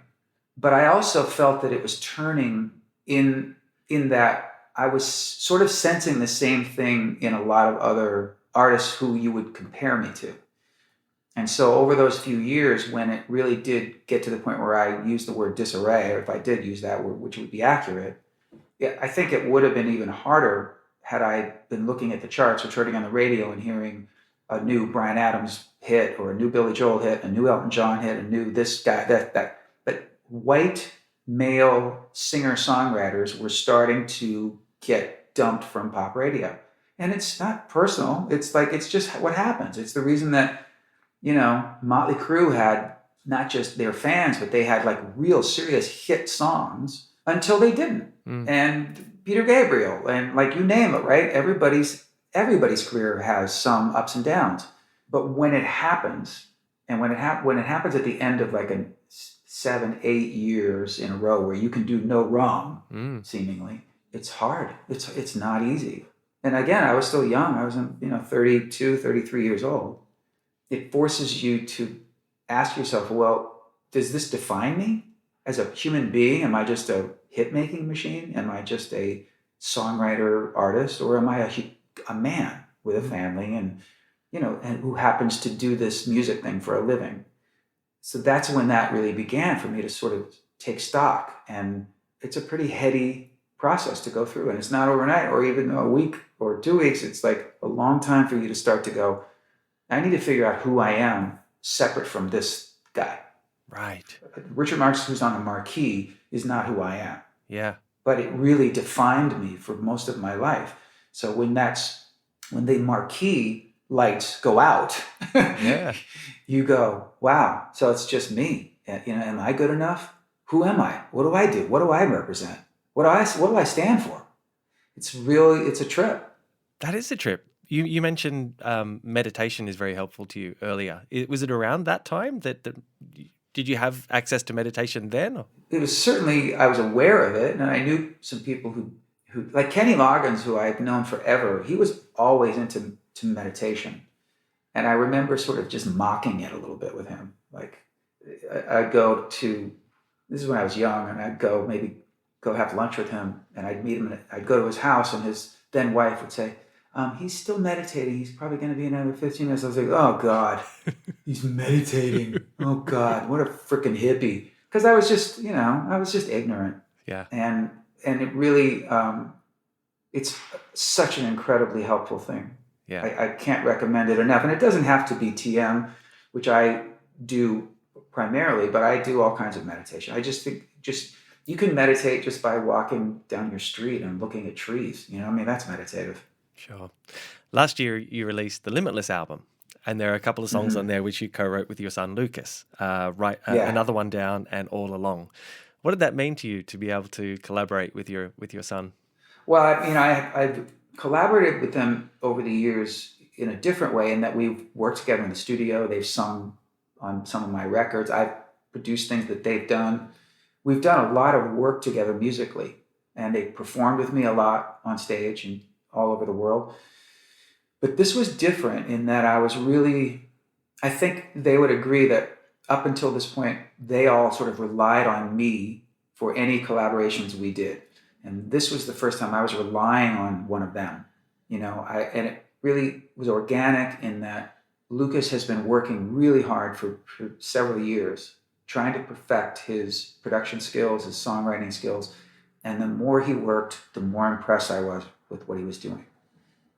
But I also felt that it was turning in that I was sort of sensing the same thing in a lot of other artists who you would compare me to. And so over those few years, when it really did get to the point where I used the word disarray, or if I did use that word, which would be accurate, I think it would have been even harder had I been looking at the charts or turning on the radio and hearing a new Bryan Adams hit or a new Billy Joel hit, a new Elton John hit, a new this guy, that. But white male singer-songwriters were starting to get dumped from pop radio. And it's not personal. It's just what happens. It's the reason that, Motley Crue had not just their fans, but they had like real serious hit songs until they didn't. And Peter Gabriel, and like you name it, right? Everybody's career has some ups and downs. But when it happens, and when it happens at the end of like a 7-8 years in a row where you can do no wrong, seemingly, it's hard. It's not easy. And again, I was still young. I was 32, 33 years old. It forces you to ask yourself, well, does this define me as a human being? Am I just a hit-making machine? Am I just a songwriter artist? Or am I a man with a family and who happens to do this music thing for a living? So that's when that really began for me to sort of take stock. And it's a pretty heady process to go through. And it's not overnight or even a week or 2 weeks. It's like a long time for you to start to go, I need to figure out who I am separate from this guy. Right. Richard Marx, who's on a marquee, is not who I am. Yeah. But it really defined me for most of my life. So when the marquee lights go out, yeah, you go, wow, so it's just me. Am I good enough? Who am I? What do I do? What do I represent? What do I stand for? It's a trip. That is a trip. You mentioned meditation is very helpful to you earlier. Was it around that time that did you have access to meditation then? It was certainly, I was aware of it, and I knew some people who like Kenny Loggins, who I've known forever. He was always into meditation, and I remember sort of just mocking it a little bit with him. Like I'd go to, this is when I was young, and I'd go have lunch with him, and I'd meet him. I'd go to his house, and his then wife would say, he's still meditating. He's probably going to be another 15 minutes. I was like, oh God, he's meditating. Oh God, what a freaking hippie. Because I was just, I was just ignorant. Yeah. And it really, it's such an incredibly helpful thing. Yeah. I can't recommend it enough. And it doesn't have to be TM, which I do primarily, but I do all kinds of meditation. I just think you can meditate just by walking down your street and looking at trees. That's meditative. Sure. Last year, you released the Limitless Album, and there are a couple of songs on there which you co-wrote with your son, Lucas, Another One Down and All Along. What did that mean to you to be able to collaborate with your son? Well, I've collaborated with them over the years in a different way in that we've worked together in the studio. They've sung on some of my records. I've produced things that they've done. We've done a lot of work together musically, and they performed with me a lot on stage and all over the world. But this was different in that I think they would agree that up until this point, they all sort of relied on me for any collaborations we did. And this was the first time I was relying on one of them, and it really was organic in that Lucas has been working really hard for several years, trying to perfect his production skills, his songwriting skills. And the more he worked, the more impressed I was with what he was doing.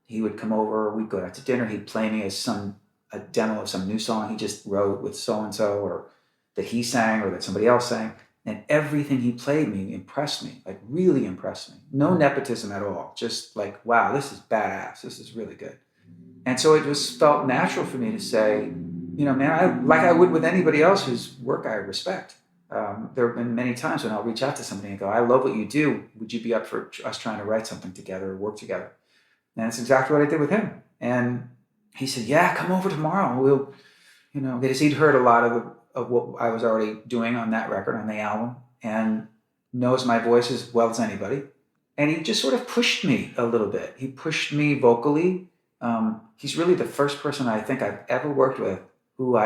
He would come over, we'd go out to dinner, he'd play me a demo of some new song he just wrote with so-and-so, or that he sang or that somebody else sang. And everything he played me impressed me, like really impressed me. No nepotism at all. Just like, wow, this is badass. This is really good. And so it just felt natural for me to say, man, like I would with anybody else whose work I respect. There have been many times when I'll reach out to somebody and go, I love what you do. Would you be up for us trying to write something together or work together? And that's exactly what I did with him. And he said, yeah, come over tomorrow. We'll, because he'd heard a lot of what I was already doing on that record, on the album, and knows my voice as well as anybody. And he just sort of pushed me a little bit. He pushed me vocally. He's really the first person I think I've ever worked with who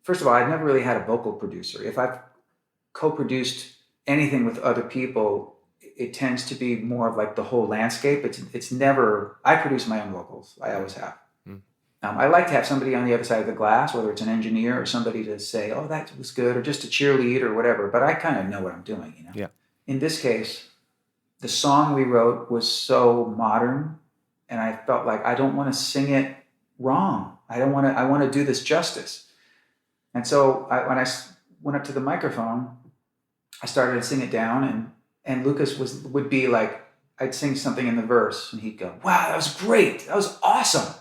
first of all, I've never really had a vocal producer. If I've co-produced anything with other people, it tends to be more of like the whole landscape. It's never, I produce my own vocals. I always have. I like to have somebody on the other side of the glass, whether it's an engineer or somebody to say, oh, that was good, or just a cheerlead or whatever. But I kind of know what I'm doing, you know? Yeah. In this case, the song we wrote was so modern, and I felt like I don't want to sing it wrong. I want to do this justice. And so when I went up to the microphone, I started to sing it down, and Lucas would be like, I'd sing something in the verse, and he'd go, wow, that was great. That was awesome.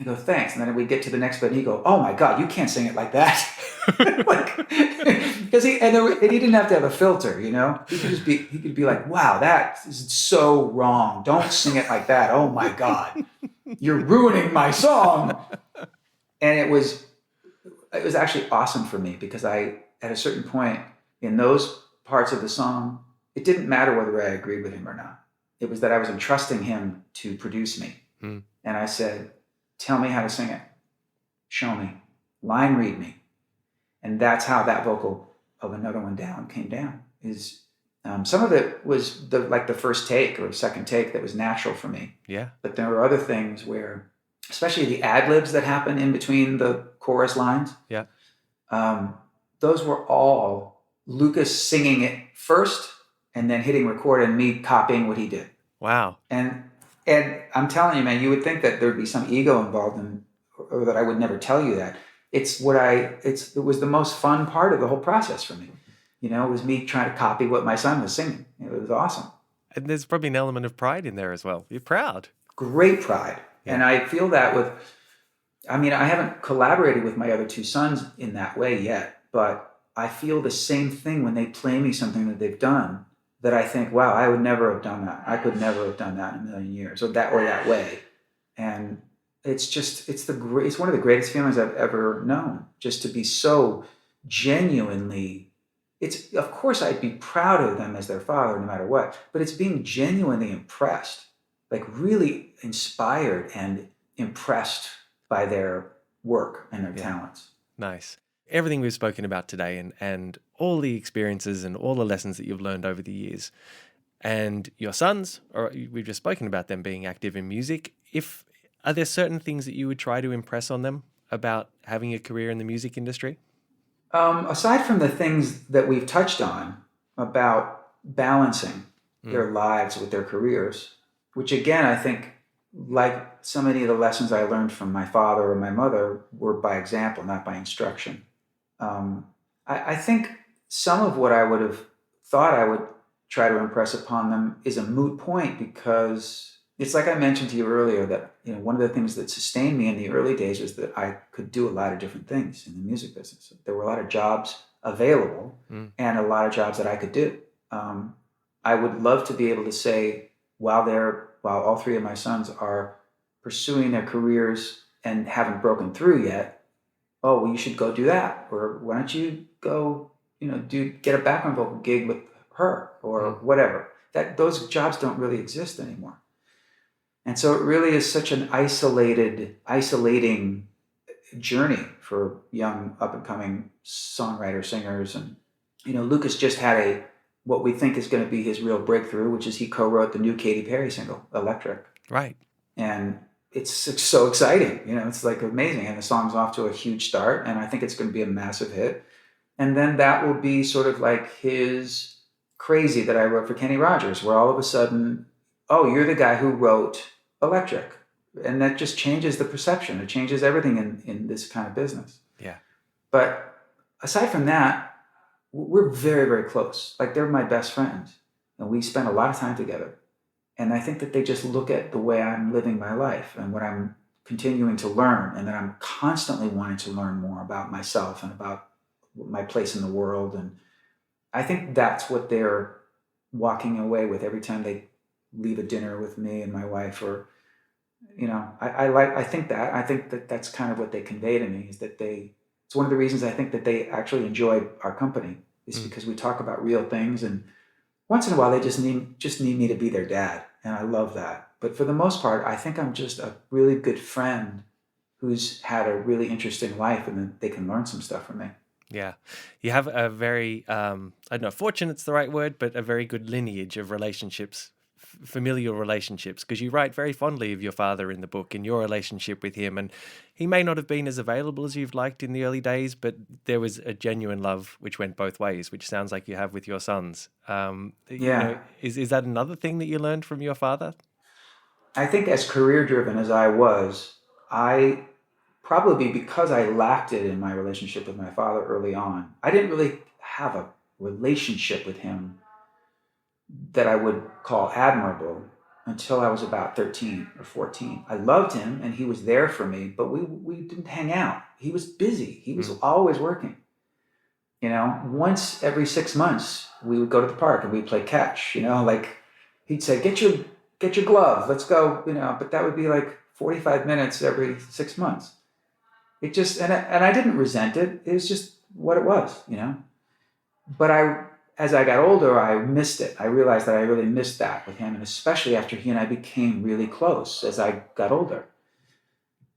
I go, thanks. And then we'd get to the next bit, and he'd go, oh my God, you can't sing it like that. Because he didn't have to have a filter, you know? He could be like, wow, that is so wrong. Don't sing it like that. Oh my God, you're ruining my song. And it was actually awesome for me, because at a certain point in those parts of the song, it didn't matter whether I agreed with him or not. It was that I was entrusting him to produce me. And I said, tell me how to sing it. Show me. Line read me. And that's how that vocal of Another One Down came down. Some of it was the first take or second take that was natural for me. Yeah. But there were other things where, especially the ad-libs that happen in between the chorus lines. Yeah. Those were all Lucas singing it first and then hitting record and me copying what he did. Wow. And I'm telling you, man, you would think that there'd be some ego involved or that I would never tell you that. It was the most fun part of the whole process for me. You know, it was me trying to copy what my son was singing. It was awesome. And there's probably an element of pride in there as well. You're proud. Great pride. Yeah. And I feel that I haven't collaborated with my other two sons in that way yet, but I feel the same thing when they play me something that they've done, that I think, wow, I would never have done that. I could never have done that in a million years, or that way. And it's one of the greatest feelings I've ever known, just to be so genuinely, of course I'd be proud of them as their father no matter what, but it's being genuinely impressed, like really inspired and impressed by their work and their talents. Nice. Everything we've spoken about today and all the experiences and all the lessons that you've learned over the years, and your sons, or we've just spoken about them being active in music. Are there certain things that you would try to impress on them about having a career in the music industry? Aside from the things that we've touched on about balancing their lives with their careers, which again, I think, like so many of the lessons I learned from my father or my mother, were by example, not by instruction. I think some of what I would have thought I would try to impress upon them is a moot point, because it's like I mentioned to you earlier that, you know, one of the things that sustained me in the early days was that I could do a lot of different things in the music business. There were a lot of jobs available and a lot of jobs that I could do. I would love to be able to say, while all three of my sons are pursuing their careers and haven't broken through yet, oh, well, you should go do that. Or why don't you go, get a background vocal gig with her or whatever. Those jobs don't really exist anymore. And so it really is such an isolating journey for young up-and-coming songwriter singers. And, Lucas just had what we think is going to be his real breakthrough, which is he co-wrote the new Katy Perry single, Electric. Right. And it's so exciting. It's like amazing. And the song's off to a huge start, and I think it's going to be a massive hit. And then that will be sort of like his Crazy that I wrote for Kenny Rogers, where all of a sudden, oh, you're the guy who wrote Electric. And that just changes the perception. It changes everything in this kind of business. Yeah. But aside from that, we're very, very close. Like, they're my best friends. And we spend a lot of time together. And I think that they just look at the way I'm living my life and what I'm continuing to learn, and that I'm constantly wanting to learn more about myself and about my place in the world. And I think that's what they're walking away with every time they leave a dinner with me and my wife, or, I think that that's kind of what they convey to me, is that it's one of the reasons I think that they actually enjoy our company, is because we talk about real things, and once in a while they just need me to be their dad. And I love that. But for the most part, I think I'm just a really good friend who's had a really interesting life, and then they can learn some stuff from me. Yeah. You have a very, I don't know, fortunate's the right word, but a very good lineage of relationships, familial relationships, because you write very fondly of your father in the book and your relationship with him. And he may not have been as available as you've liked in the early days, but there was a genuine love which went both ways, which sounds like you have with your sons. Yeah. Is that another thing that you learned from your father? I think as career driven as I was, I probably because I lacked it in my relationship with my father early on, I didn't really have a relationship with him that I would call admirable until I was about 13 or 14. I loved him and he was there for me, but we didn't hang out. He was busy. He was always working. You know, once every 6 months, we would go to the park and we'd play catch. You know, like he'd say, get your glove, let's go, you know, but that would be like 45 minutes every 6 months. It just, and I didn't resent it. It was just what it was, you know. But as I got older, I missed it. I realized that I really missed that with him, and especially after he and I became really close as I got older.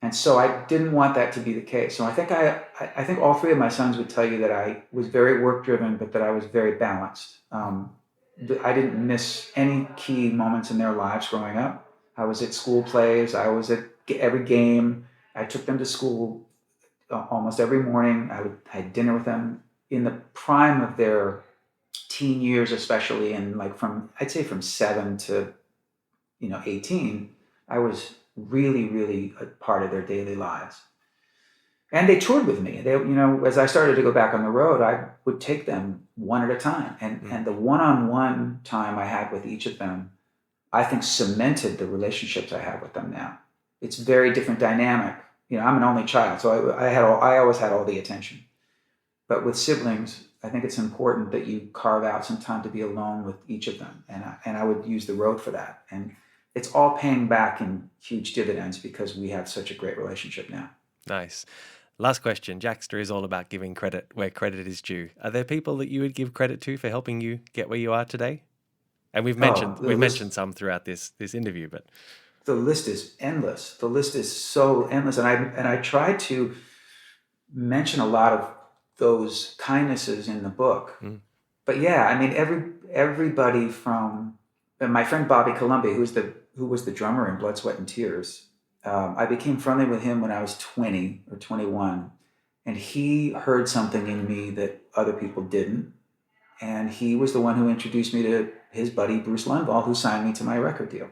And so I didn't want that to be the case. So I think all three of my sons would tell you that I was very work driven, but that I was very balanced. I didn't miss any key moments in their lives growing up. I was at school plays. I was at every game. I took them to school almost every morning. I had dinner with them in the prime of their teen years, especially, and like I'd say from 7 to 18. I was really, really a part of their daily lives. And they toured with me. They, as I started to go back on the road, I would take them one at a time. And the one-on-one time I had with each of them, I think cemented the relationships I have with them now. It's very different dynamic. I'm an only child, so I always had all the attention. But with siblings, I think it's important that you carve out some time to be alone with each of them. And I would use the road for that. And it's all paying back in huge dividends because we have such a great relationship now. Nice. Last question. Jaxsta is all about giving credit where credit is due. Are there people that you would give credit to for helping you get where you are today? And we've mentioned some throughout this interview, but the list is endless. The list is so endless, and I tried to mention a lot of those kindnesses in the book. But yeah, I mean everybody from my friend Bobby Colombi, who was the drummer in Blood, Sweat and Tears. I became friendly with him when I was 20 or 21, and he heard something in me that other people didn't. And he was the one who introduced me to his buddy, Bruce Lundvall, who signed me to my record deal.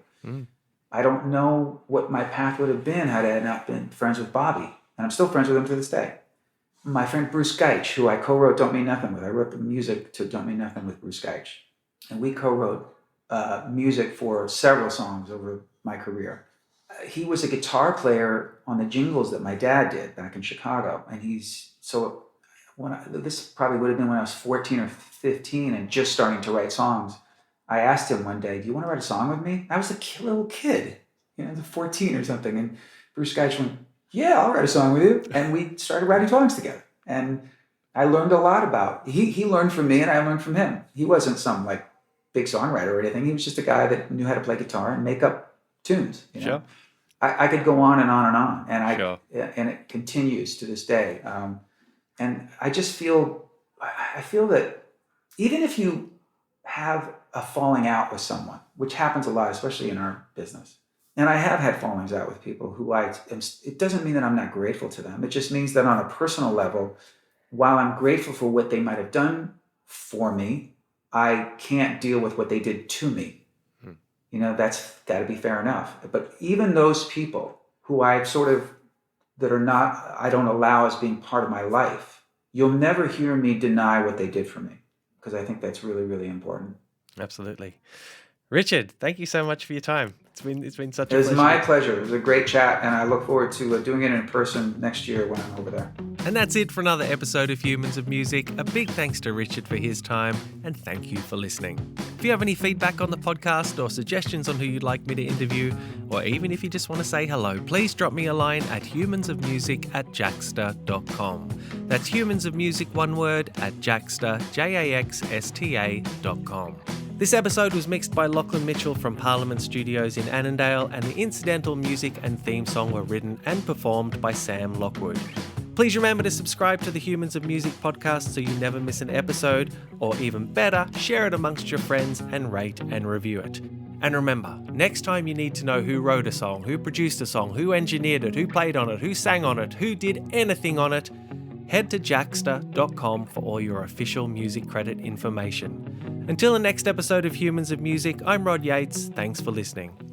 I don't know what my path would have been had I not been friends with Bobby. And I'm still friends with him to this day. My friend Bruce Geitch, who I co-wrote Don't Mean Nothing with. I wrote the music to Don't Mean Nothing with Bruce Geitch. And we co-wrote music for several songs over my career. He was a guitar player on the jingles that my dad did back in Chicago. And this probably would have been when I was 14 or 15 and just starting to write songs. I asked him one day, do you want to write a song with me? I was a little kid, 14 or something. And Bruce Geitch went, yeah, I'll write a song with you. And we started writing songs together. And I learned a lot about, he learned from me and I learned from him. He wasn't some like big songwriter or anything. He was just a guy that knew how to play guitar and make up tunes. Sure. I could go on and on and on. And Sure. And it continues to this day. And I just feel that even if you have a falling out with someone, which happens a lot, especially in our business. And I have had fallings out with people who it doesn't mean that I'm not grateful to them. It just means that on a personal level, while I'm grateful for what they might have done for me, I can't deal with what they did to me. That's got to be fair enough. But even those people who I don't allow as being part of my life, you'll never hear me deny what they did for me, because I think that's really, really important. Absolutely. Richard, thank you so much for your time. It's been such a pleasure. It was my pleasure. It was a great chat, and I look forward to doing it in person next year when I'm over there. And that's it for another episode of Humans of Music. A big thanks to Richard for his time, and thank you for listening. If you have any feedback on the podcast or suggestions on who you'd like me to interview, or even if you just want to say hello, please drop me a line at humansofmusic@jaxsta.com. That's humansofmusic, one word, at Jaxsta, Jaxsta.com. This episode was mixed by Lachlan Mitchell from Parliament Studios in Annandale, and the incidental music and theme song were written and performed by Sam Lockwood. Please remember to subscribe to the Humans of Music podcast so you never miss an episode, or even better, share it amongst your friends and rate and review it. And remember, next time you need to know who wrote a song, who produced a song, who engineered it, who played on it, who sang on it, who did anything on it, head to jaxsta.com for all your official music credit information. Until the next episode of Humans of Music, I'm Rod Yates. Thanks for listening.